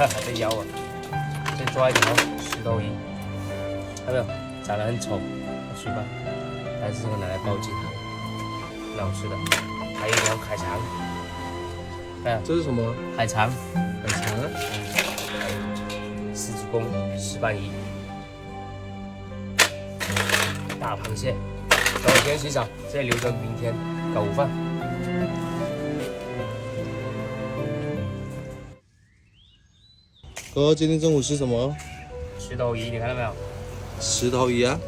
这腰啊，先抓一条石头鱼，看到没有？长得很丑，去吧。但是这个拿来煲鸡汤，很好吃的。还有一条海肠，看这是什么？海肠，海肠啊？狮子公、石斑鱼、大螃蟹。等我先洗澡，这留着明天搞午饭。哥，今天中午吃什么？石头鱼，你看到没有？石头鱼啊？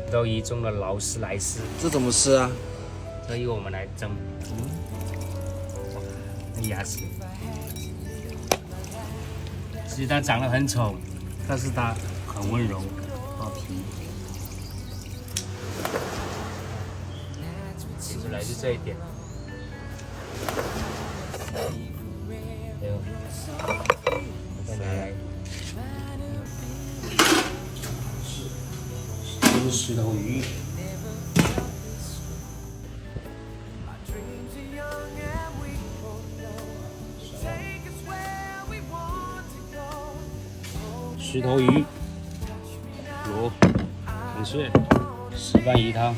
石头鱼中了劳斯莱斯，这怎么吃啊？这由我们来蒸。那牙齿，其实它长得很丑，但是它很温柔，剥皮。其实来自这一点。还有，再来，这是石头鱼。石头鱼、螺、螃蟹、石斑鱼汤。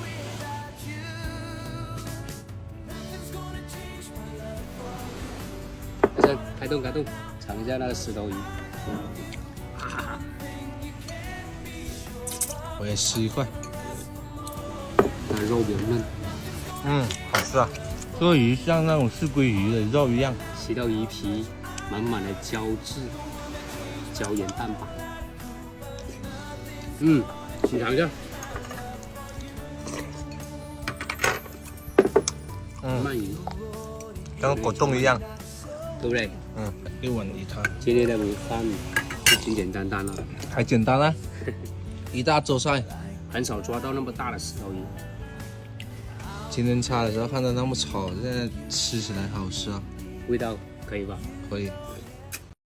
开动，尝一下那个石头鱼。我也吃一块。它肉比较嫩。好吃啊。这个鱼像那种四龟鱼的肉一样。石头鱼皮满满的胶质、胶原蛋白。你尝一下。鳗鱼，跟果冻一样。对不对？一碗鱼汤。今天的午饭就简简单单了，还简单啊，一大桌菜。很少抓到那么大的石头鱼。今天擦的时候看到那么丑，现在吃起来好吃啊。味道可以吧？可以。